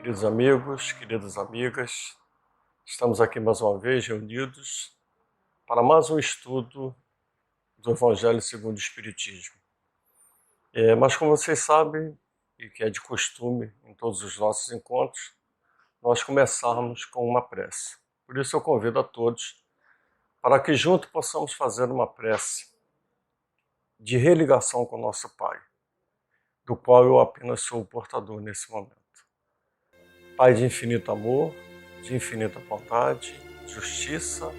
Queridos amigos, queridas amigas, estamos aqui mais uma vez reunidos para mais um estudo do Evangelho segundo o Espiritismo. Mas como vocês sabem, e que é de costume em todos os nossos encontros, nós começarmos com uma prece. Por isso eu convido a todos para que juntos possamos fazer uma prece de religação com o nosso Pai, do qual eu apenas sou o portador nesse momento. Pai de infinito amor, de infinita bondade, justiça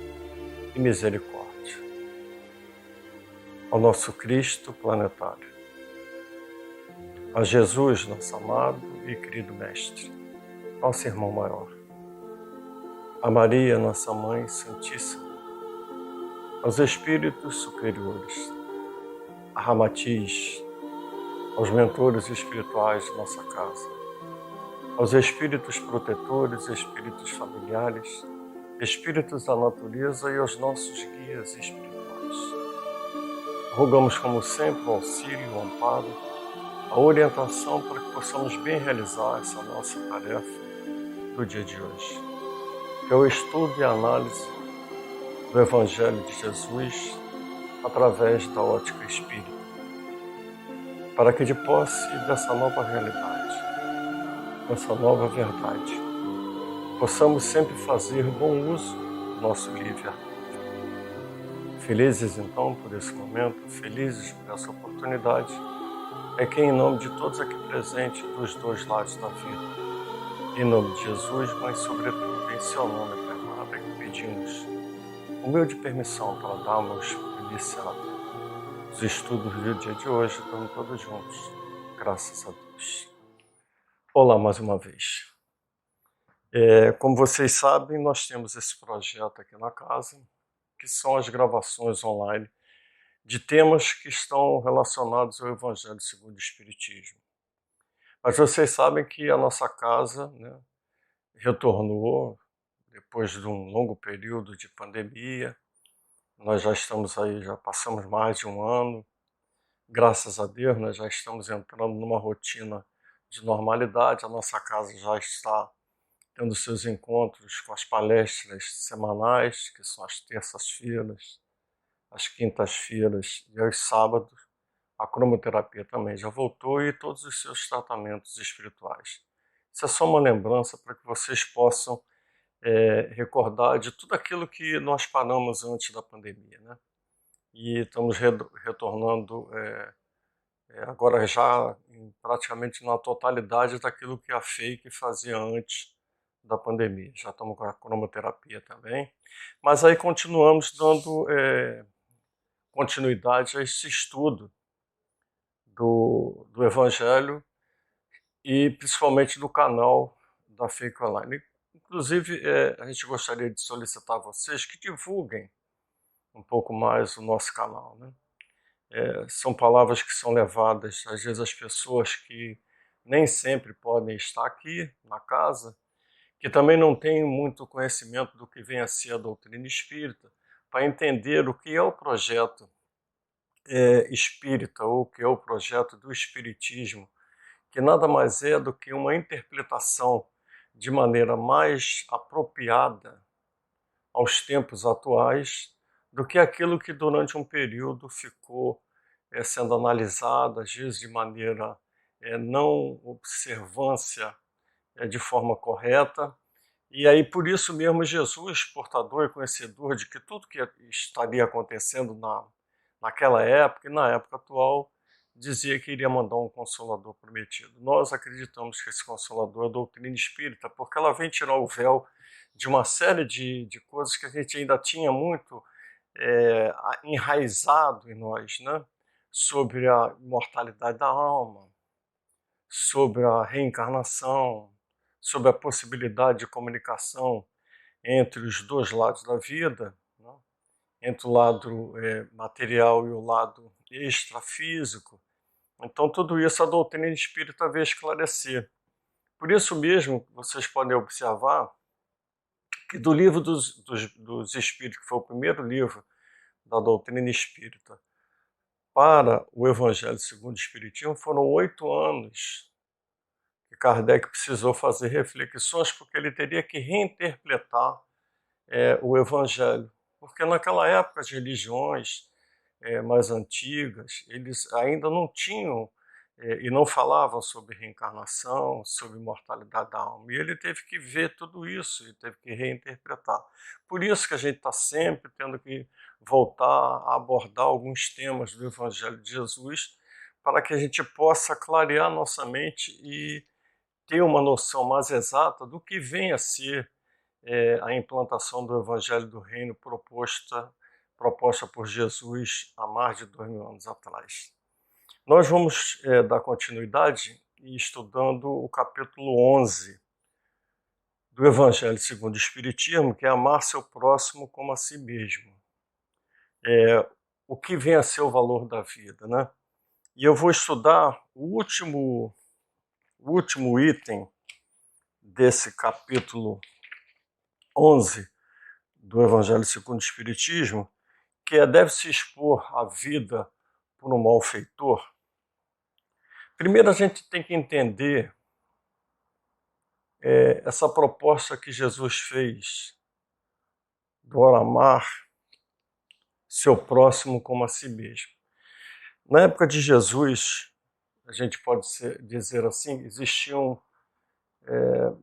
e misericórdia. Ao nosso Cristo planetário, a Jesus, nosso amado e querido Mestre, nosso irmão maior, a Maria, nossa Mãe Santíssima, aos Espíritos superiores, a Ramatiz, aos mentores espirituais de nossa casa, aos Espíritos protetores, Espíritos familiares, Espíritos da natureza e aos nossos guias espirituais. Rogamos, como sempre, o auxílio, o amparo, a orientação para que possamos bem realizar essa nossa tarefa do dia de hoje, que é o estudo e a análise do Evangelho de Jesus através da ótica espírita, para que de posse dessa nova realidade, dessa nova verdade, possamos sempre fazer bom uso do nosso livre-arbítrio. Felizes então por esse momento, felizes por essa oportunidade, é que em nome de todos aqui presentes dos dois lados da vida, em nome de Jesus, mas sobretudo em seu nome, Pai amado, é que pedimos humilde permissão para darmos iniciado os estudos do dia de hoje, estamos todos juntos, graças a Deus. Olá mais uma vez. Como vocês sabem, nós temos esse projeto aqui na casa, que são as gravações online de temas que estão relacionados ao Evangelho segundo o Espiritismo. Mas vocês sabem que a nossa casa, né, retornou depois de um longo período de pandemia. Nós já estamos aí, já passamos mais de um ano. Graças a Deus, nós já estamos entrando numa rotina de normalidade. A nossa casa já está tendo seus encontros com as palestras semanais, que são as terças-feiras, as quintas-feiras e aos sábados. A cromoterapia também já voltou e todos os seus tratamentos espirituais. Isso é só uma lembrança para que vocês possam recordar de tudo aquilo que nós paramos antes da pandemia, né? E estamos retornando agora já praticamente na totalidade daquilo que a FEIC fazia antes da pandemia. Já estamos com a cromoterapia também, mas aí continuamos dando continuidade a esse estudo do Evangelho e principalmente do canal da FEIC Online. Inclusive, a gente gostaria de solicitar a vocês que divulguem um pouco mais o nosso canal, né? São palavras que são levadas, às vezes, às pessoas que nem sempre podem estar aqui na casa, que também não têm muito conhecimento do que vem a ser a doutrina espírita, para entender o que é o projeto espírita ou o que é o projeto do espiritismo, que nada mais é do que uma interpretação de maneira mais apropriada aos tempos atuais do que aquilo que durante um período ficou sendo analisado, às vezes de maneira não observância de forma correta. E aí, por isso mesmo, Jesus, portador e conhecedor de que tudo que estaria acontecendo naquela época e na época atual, dizia que iria mandar um Consolador prometido. Nós acreditamos que esse Consolador é a doutrina espírita, porque ela vem tirar o véu de uma série de coisas que a gente ainda tinha muito enraizado em nós, né? Sobre a imortalidade da alma, sobre a reencarnação, sobre a possibilidade de comunicação entre os dois lados da vida, né? Entre o lado material e o lado extrafísico. Então, tudo isso a doutrina espírita veio esclarecer. Por isso mesmo, vocês podem observar que do livro dos Espíritos, que foi o primeiro livro da doutrina espírita, para o Evangelho segundo o Espiritismo, foram 8 anos que Kardec precisou fazer reflexões porque ele teria que reinterpretar o Evangelho. Porque naquela época as religiões mais antigas, eles ainda não tinham e não falavam sobre reencarnação, sobre mortalidade da alma. E ele teve que ver tudo isso, e teve que reinterpretar. Por isso que a gente está sempre tendo que voltar a abordar alguns temas do Evangelho de Jesus, para que a gente possa clarear nossa mente e ter uma noção mais exata do que vem a ser a implantação do Evangelho do Reino proposta por Jesus há mais de 2000 anos atrás. Nós vamos dar continuidade e estudando o capítulo 11 do Evangelho segundo o Espiritismo, que é amar seu próximo como a si mesmo. O que vem a ser o valor da vida, né? E eu vou estudar o último item desse capítulo 11 do Evangelho segundo o Espiritismo, que deve-se expor a vida por um malfeitor. Primeiro a gente tem que entender essa proposta que Jesus fez do amar seu próximo como a si mesmo. Na época de Jesus, a gente pode dizer assim, existiam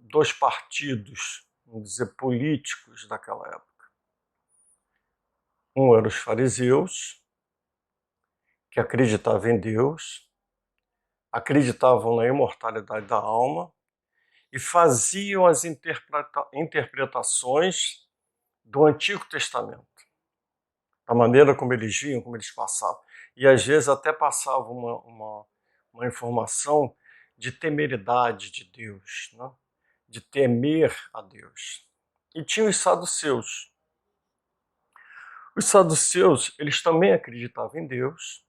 dois partidos, vamos dizer, políticos daquela época. Um eram os fariseus, que acreditavam em Deus, acreditavam na imortalidade da alma e faziam as interpretações do Antigo Testamento, da maneira como eles viam, como eles passavam. E às vezes até passavam uma informação de temeridade de Deus, né? De temer a Deus. E tinha os saduceus. Os saduceus, eles também acreditavam em Deus,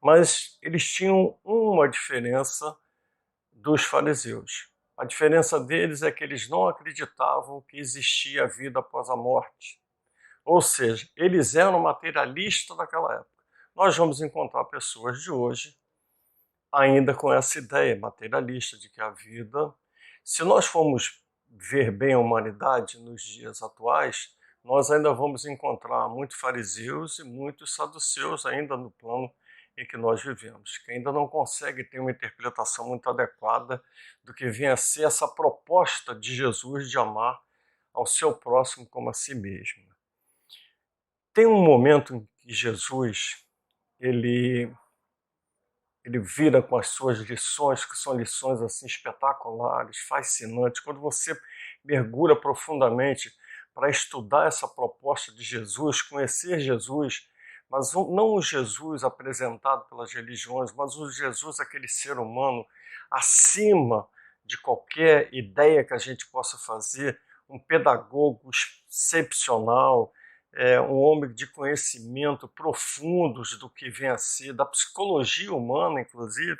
mas eles tinham uma diferença dos fariseus. A diferença deles é que eles não acreditavam que existia vida após a morte. Ou seja, eles eram materialistas daquela época. Nós vamos encontrar pessoas de hoje ainda com essa ideia materialista de que a vida... Se nós formos ver bem a humanidade nos dias atuais, nós ainda vamos encontrar muitos fariseus e muitos saduceus ainda no plano em que nós vivemos, que ainda não consegue ter uma interpretação muito adequada do que vem a ser essa proposta de Jesus de amar ao seu próximo como a si mesmo. Tem um momento em que Jesus ele vira com as suas lições, que são lições assim espetaculares, fascinantes. Quando você mergulha profundamente para estudar essa proposta de Jesus, conhecer Jesus, mas não o Jesus apresentado pelas religiões, mas o Jesus, aquele ser humano acima de qualquer ideia que a gente possa fazer, um pedagogo excepcional, um homem de conhecimento profundos do que vem a ser, da psicologia humana, inclusive.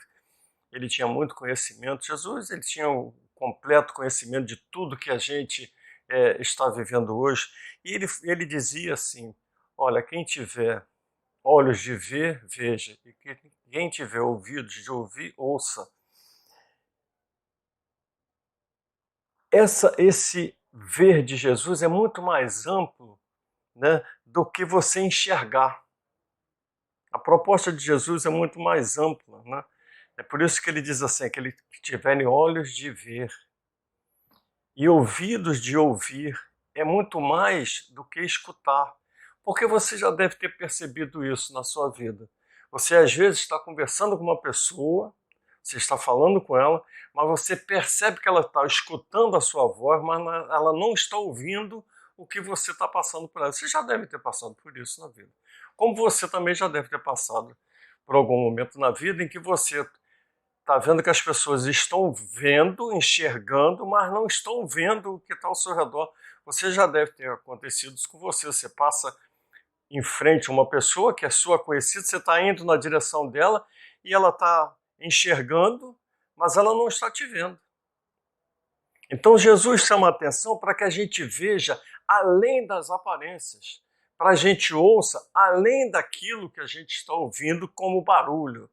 Ele tinha muito conhecimento. Jesus, ele tinha um completo conhecimento de tudo que a gente está vivendo hoje. E ele dizia assim, olha, quem tiver olhos de ver, veja, e quem tiver ouvidos de ouvir, ouça. Esse ver de Jesus é muito mais amplo, né, do que você enxergar. A proposta de Jesus é muito mais ampla, né? É por isso que ele diz assim, aquele que tiverem olhos de ver e ouvidos de ouvir, é muito mais do que escutar. Porque você já deve ter percebido isso na sua vida. Você às vezes está conversando com uma pessoa, você está falando com ela, mas você percebe que ela está escutando a sua voz, mas ela não está ouvindo o que você está passando por ela. Você já deve ter passado por isso na vida. Como você também já deve ter passado por algum momento na vida em que você está vendo que as pessoas estão vendo, enxergando, mas não estão vendo o que está ao seu redor. Você já deve ter acontecido isso com você. Você passa em frente a uma pessoa que é sua conhecida, você está indo na direção dela e ela está enxergando, mas ela não está te vendo. Então Jesus chama a atenção para que a gente veja além das aparências, para a gente ouça além daquilo que a gente está ouvindo como barulho.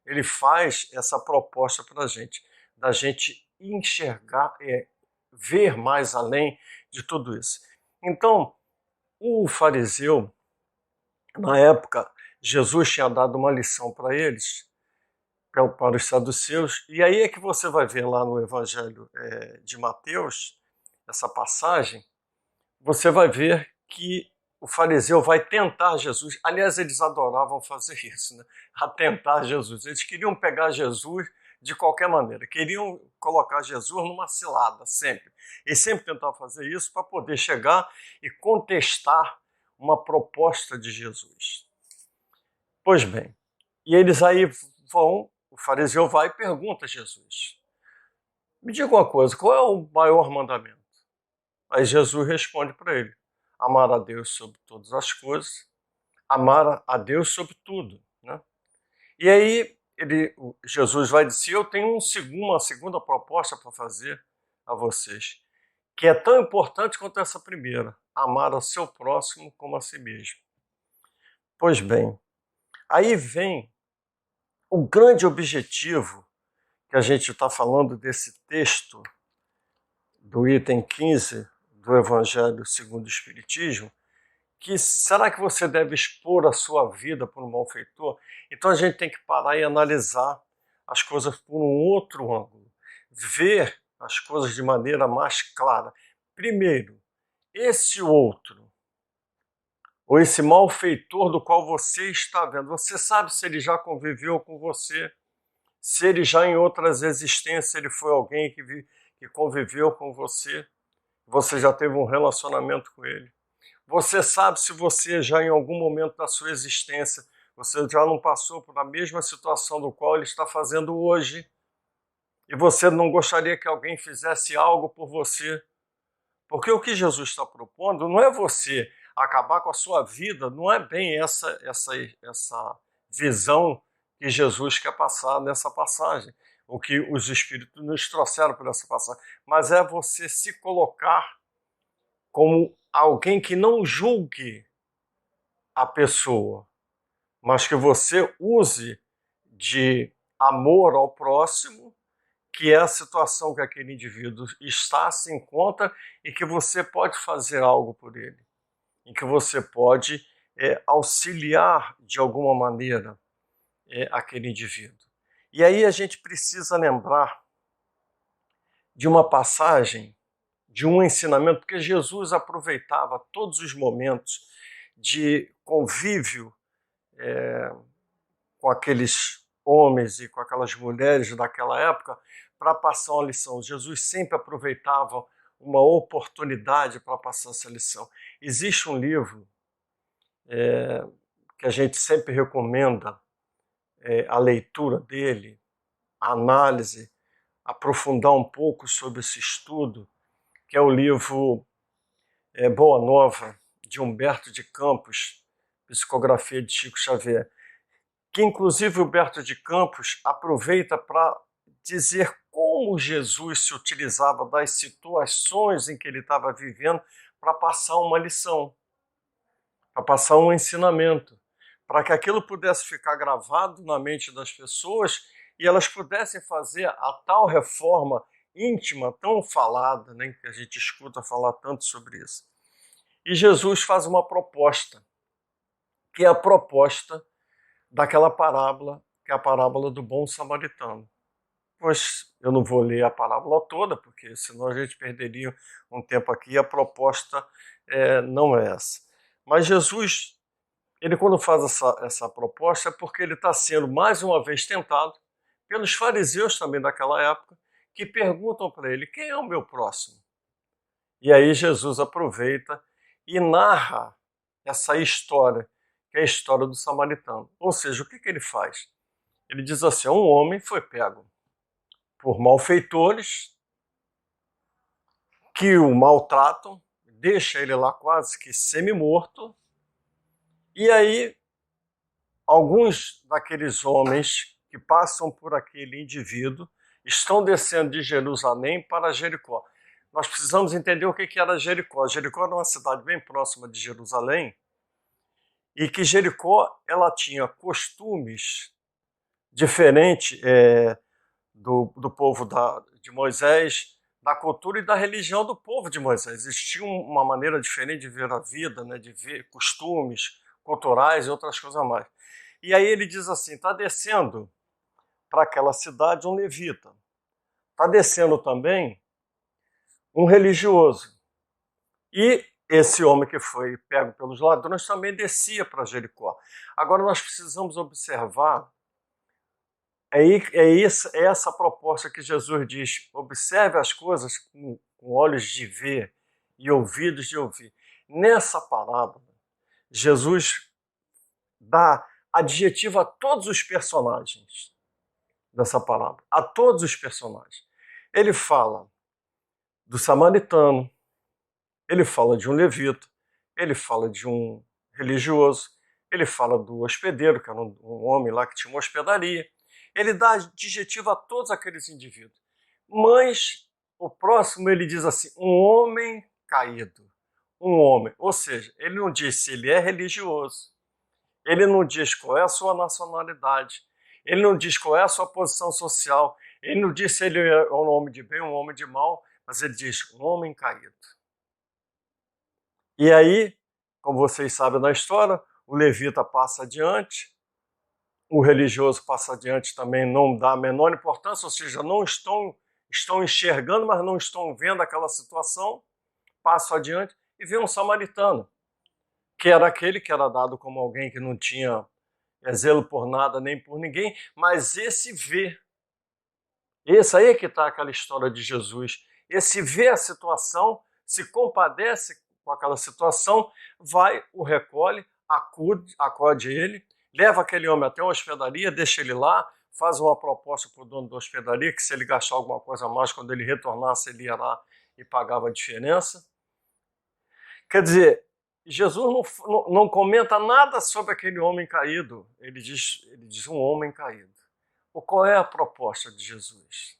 Ele faz essa proposta para a gente, da gente enxergar, ver mais além de tudo isso. Então, o fariseu, na época, Jesus tinha dado uma lição para eles, para os saduceus, e aí é que você vai ver lá no Evangelho de Mateus, essa passagem, você vai ver que o fariseu vai tentar Jesus. Aliás, eles adoravam fazer isso, né? A tentar Jesus. Eles queriam pegar Jesus de qualquer maneira, queriam colocar Jesus numa cilada, sempre. Eles sempre tentavam fazer isso para poder chegar e contestar uma proposta de Jesus. Pois bem, e eles aí vão, o fariseu vai e pergunta a Jesus: me diga uma coisa, qual é o maior mandamento? Aí Jesus responde para ele: amar a Deus sobre todas as coisas, amar a Deus sobre tudo, né? E aí Jesus vai dizer: eu tenho uma segunda proposta para fazer a vocês, que é tão importante quanto essa primeira: amar ao seu próximo como a si mesmo. Pois bem, aí vem o grande objetivo que a gente está falando desse texto do item 15 do Evangelho segundo o Espiritismo, que será que você deve expor a sua vida por um malfeitor? Então a gente tem que parar e analisar as coisas por um outro ângulo, ver as coisas de maneira mais clara. Primeiro, esse outro, ou esse malfeitor do qual você está vendo, você sabe se ele já conviveu com você, se ele já em outras existências ele foi alguém que conviveu com você já teve um relacionamento com ele. Você sabe se você já em algum momento da sua existência, você já não passou por a mesma situação do qual ele está fazendo hoje, e você não gostaria que alguém fizesse algo por você. Porque o que Jesus está propondo não é você acabar com a sua vida, não é bem essa visão que Jesus quer passar nessa passagem, o que os Espíritos nos trouxeram por essa passagem, mas é você se colocar como alguém que não julgue a pessoa, mas que você use de amor ao próximo, que é a situação que aquele indivíduo está, se encontra, e que você pode fazer algo por ele, em que você pode auxiliar de alguma maneira aquele indivíduo. E aí a gente precisa lembrar de uma passagem, de um ensinamento, porque Jesus aproveitava todos os momentos de convívio com aqueles homens e com aquelas mulheres daquela época para passar uma lição. Jesus sempre aproveitava uma oportunidade para passar essa lição. Existe um livro que a gente sempre recomenda a leitura dele, a análise, aprofundar um pouco sobre esse estudo, que é o livro Boa Nova, de Humberto de Campos, psicografia de Chico Xavier, que inclusive Humberto de Campos aproveita para dizer como Jesus se utilizava das situações em que ele estava vivendo para passar uma lição, para passar um ensinamento, para que aquilo pudesse ficar gravado na mente das pessoas e elas pudessem fazer a tal reforma íntima, tão falada, né, que a gente escuta falar tanto sobre isso. E Jesus faz uma proposta, que é a proposta daquela parábola, que é a parábola do bom samaritano. Pois eu não vou ler a parábola toda, porque senão a gente perderia um tempo aqui, e a proposta não é essa. Mas Jesus, ele quando faz essa proposta, é porque ele está sendo mais uma vez tentado pelos fariseus também daquela época, que perguntam para ele: quem é o meu próximo? E aí Jesus aproveita e narra essa história, que é a história do samaritano. Ou seja, o que ele faz? Ele diz assim: um homem foi pego por malfeitores que o maltratam, deixa ele lá quase que semi-morto, e aí alguns daqueles homens que passam por aquele indivíduo estão descendo de Jerusalém para Jericó. Nós precisamos entender o que era Jericó. Jericó era uma cidade bem próxima de Jerusalém, e que Jericó ela tinha costumes diferentes do povo de Moisés, da cultura e da religião do povo de Moisés. Existia uma maneira diferente de ver a vida, né, de ver costumes culturais e outras coisas a mais. E aí ele diz assim, está descendo para aquela cidade um levita. Está descendo também um religioso. E esse homem que foi pego pelos ladrões também descia para Jericó. Agora nós precisamos observar, é essa proposta que Jesus diz, observe as coisas com olhos de ver e ouvidos de ouvir. Nessa parábola, Jesus dá adjetivo a todos os personagens dessa parábola, a todos os personagens. Ele fala do samaritano, ele fala de um levita, ele fala de um religioso, ele fala do hospedeiro, que era um homem lá que tinha uma hospedaria. Ele dá adjetivo a todos aqueles indivíduos. Mas o próximo ele diz assim, um homem caído. Um homem. Ou seja, ele não diz se ele é religioso, ele não diz qual é a sua nacionalidade, ele não diz qual é a sua posição social, ele não diz se ele é um homem de bem ou um homem de mal, mas ele diz um homem caído. E aí, como vocês sabem da história, o levita passa adiante, o religioso passa adiante também, não dá a menor importância, ou seja, não estão enxergando, mas não estão vendo aquela situação, passo adiante e vê um samaritano, que era aquele que era dado como alguém que não tinha zelo por nada nem por ninguém, mas esse vê. Esse aí é que está aquela história de Jesus. Esse vê a situação, se compadece com aquela situação, vai, o recolhe, acode ele, leva aquele homem até uma hospedaria, deixa ele lá, faz uma proposta para o dono da hospedaria, que se ele gastar alguma coisa a mais, quando ele retornasse, ele ia lá e pagava a diferença. Quer dizer, Jesus não comenta nada sobre aquele homem caído. Ele diz um homem caído. Qual é a proposta de Jesus?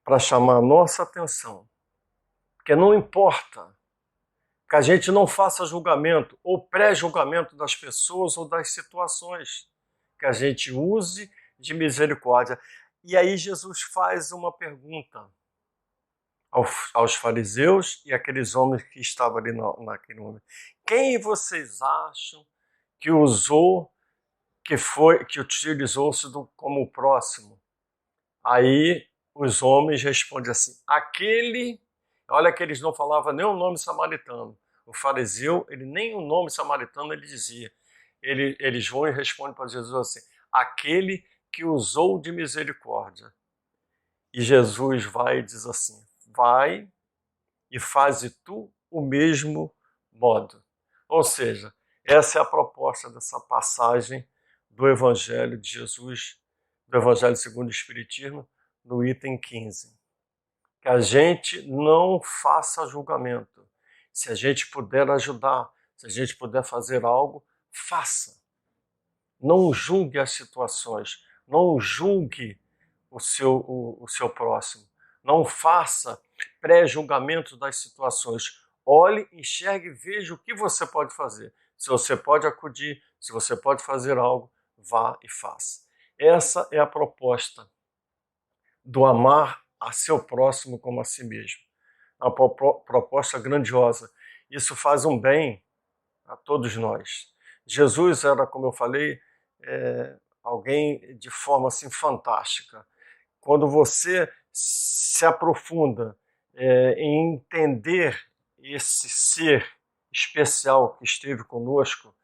Para chamar a nossa atenção. Porque não importa que a gente não faça julgamento ou pré-julgamento das pessoas ou das situações, que a gente use de misericórdia. E aí Jesus faz uma pergunta aos fariseus e aqueles homens que estavam ali naquele momento. Quem vocês acham que que utilizou-se como o próximo? Aí os homens respondem assim, olha que eles não falavam nem o nome samaritano. O fariseu, ele nem o nome samaritano ele dizia. Eles vão e respondem para Jesus assim, aquele que usou de misericórdia. E Jesus vai e diz assim, vai e faze tu o mesmo modo. Ou seja, essa é a proposta dessa passagem do Evangelho de Jesus, do Evangelho segundo o Espiritismo, no item 15. Que a gente não faça julgamento. Se a gente puder ajudar, se a gente puder fazer algo, faça. Não julgue as situações, não julgue o seu próximo. Não faça pré-julgamento das situações. Olhe, enxergue e veja o que você pode fazer. Se você pode acudir, se você pode fazer algo, vá e faça. Essa é a proposta do amar a seu próximo como a si mesmo. Uma proposta grandiosa. Isso faz um bem a todos nós. Jesus era, como eu falei, alguém de forma assim fantástica. Quando você se aprofunda em entender esse ser especial que esteve conosco,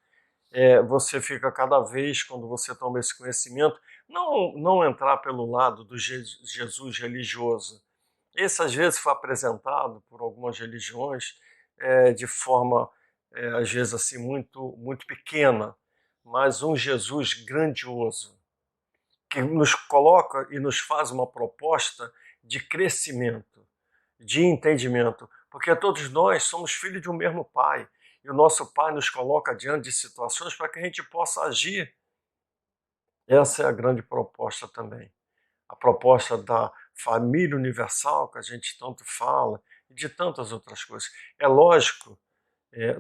você fica cada vez, quando você toma esse conhecimento, não entrar pelo lado do Jesus religioso. Esse, às vezes, foi apresentado por algumas religiões de forma, às vezes, assim, muito, muito pequena, mas um Jesus grandioso, que nos coloca e nos faz uma proposta de crescimento, de entendimento, porque todos nós somos filhos de um mesmo Pai, e o nosso Pai nos coloca diante de situações para que a gente possa agir. Essa é a grande proposta também. A proposta da família universal, que a gente tanto fala, e de tantas outras coisas. É lógico,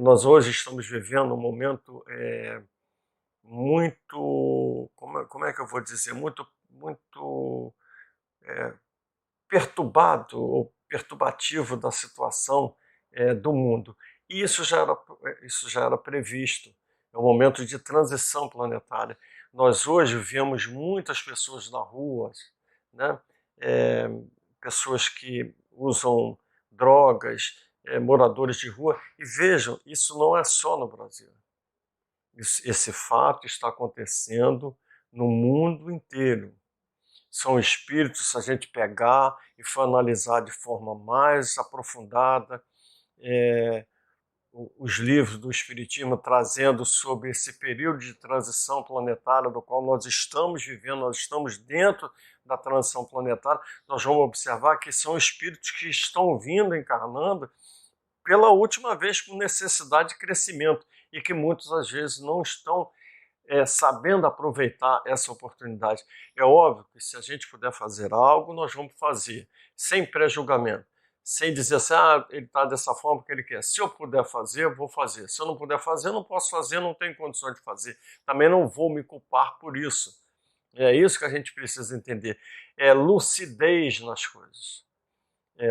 nós hoje estamos vivendo um momento muito, como é que eu vou dizer, muito perturbado ou perturbativo da situação do mundo. E isso já era previsto. É um momento de transição planetária. Nós hoje vemos muitas pessoas na rua, né? Pessoas que usam drogas, moradores de rua. E vejam, isso não é só no Brasil. Esse fato está acontecendo no mundo inteiro. São espíritos, se a gente pegar e for analisar de forma mais aprofundada, os livros do Espiritismo trazendo sobre esse período de transição planetária do qual nós estamos vivendo, nós estamos dentro da transição planetária, nós vamos observar que são espíritos que estão vindo, encarnando, pela última vez com necessidade de crescimento e que muitas às vezes não estão sabendo aproveitar essa oportunidade. É óbvio que se a gente puder fazer algo, nós vamos fazer, sem pré-julgamento, sem dizer assim, ele está dessa forma porque ele quer. Se eu puder fazer, eu vou fazer. Se eu não puder fazer, eu não posso fazer, não tenho condições de fazer. Também não vou me culpar por isso. É isso que a gente precisa entender. É lucidez nas coisas.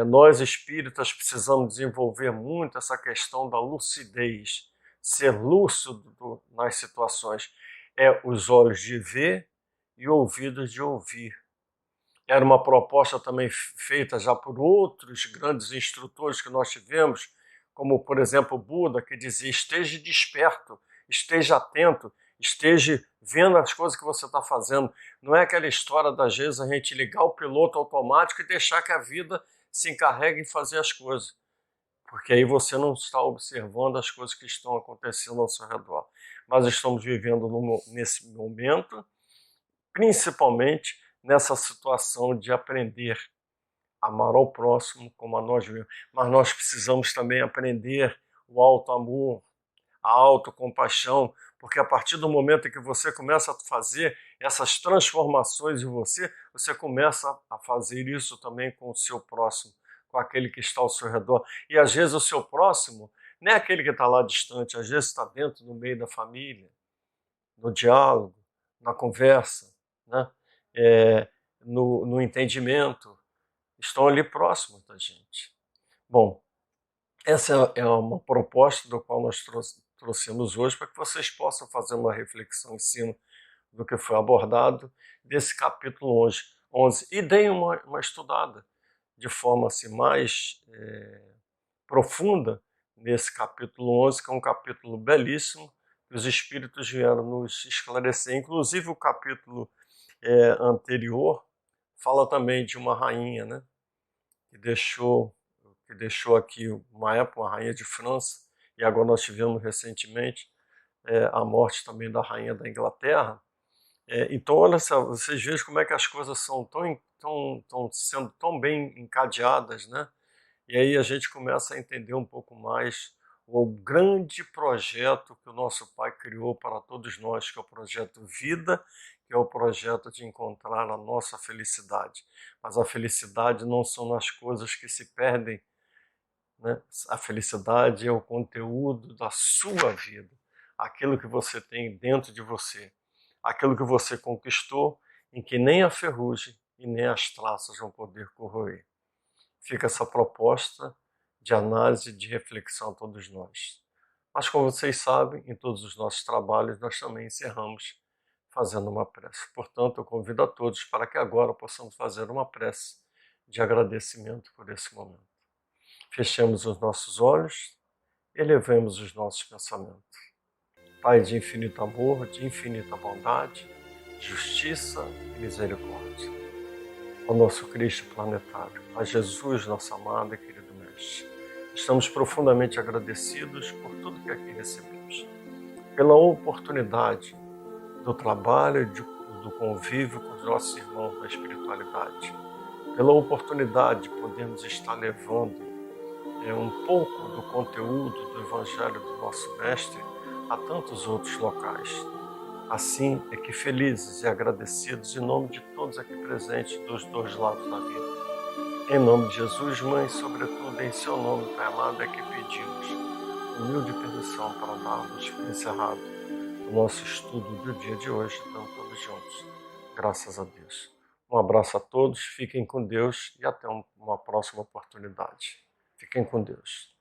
Nós espíritas precisamos desenvolver muito essa questão da lucidez, ser lúcido nas situações. Os olhos de ver e ouvidos de ouvir. Era uma proposta também feita já por outros grandes instrutores que nós tivemos, como, por exemplo, Buda, que dizia: esteja desperto, esteja atento, esteja vendo as coisas que você está fazendo. Não é aquela história das vezes a gente ligar o piloto automático e deixar que a vida se encarregue em fazer as coisas, porque aí você não está observando as coisas que estão acontecendo ao seu redor. Mas estamos vivendo nesse momento, principalmente nessa situação de aprender a amar ao próximo como a nós mesmos. Mas nós precisamos também aprender o auto-amor, a autocompaixão, porque a partir do momento em que você começa a fazer essas transformações em você, você começa a fazer isso também com o seu próximo, com aquele que está ao seu redor. E às vezes o seu próximo não é aquele que está lá distante, às vezes está dentro, no meio da família, no diálogo, na conversa, né? No entendimento, estão ali próximos da gente. Bom, essa é uma proposta do qual nós trouxemos hoje para que vocês possam fazer uma reflexão em cima do que foi abordado desse capítulo 11 e deem uma estudada de forma assim, mais profunda nesse capítulo 11, que é um capítulo belíssimo, que os espíritos vieram nos esclarecer. Inclusive o capítulo anterior fala também de uma rainha, né, que deixou aqui uma época, uma rainha de França, e agora nós tivemos recentemente a morte também da rainha da Inglaterra. Então, olha só, vocês vejam como é que as coisas são tão sendo tão bem encadeadas, né? E aí a gente começa a entender um pouco mais o grande projeto que o nosso Pai criou para todos nós, que é o projeto Vida, que é o projeto de encontrar a nossa felicidade. Mas a felicidade não são nas coisas que se perdem, né? A felicidade é o conteúdo da sua vida, aquilo que você tem dentro de você, aquilo que você conquistou, em que nem a ferrugem e nem as traças vão poder corroer. Fica essa proposta de análise, de reflexão a todos nós. Mas, como vocês sabem, em todos os nossos trabalhos, nós também encerramos fazendo uma prece. Portanto, eu convido a todos para que agora possamos fazer uma prece de agradecimento por esse momento. Fechemos os nossos olhos e elevemos os nossos pensamentos. Pai de infinito amor, de infinita bondade, justiça e misericórdia. Ao nosso Cristo planetário, a Jesus, nosso amado e querido Mestre, estamos profundamente agradecidos por tudo que aqui recebemos, pela oportunidade do trabalho e do convívio com os nossos irmãos da espiritualidade, pela oportunidade de podermos estar levando um pouco do conteúdo do Evangelho do nosso Mestre a tantos outros locais. Assim é que felizes e agradecidos em nome de todos aqui presentes dos dois lados da vida. Em nome de Jesus, Mãe, sobretudo em seu nome, Pai amado, é que pedimos humilde permissão para darmos por encerrado o nosso estudo do dia de hoje, dando todos juntos. Graças a Deus. Um abraço a todos, fiquem com Deus e até uma próxima oportunidade. Fiquem com Deus.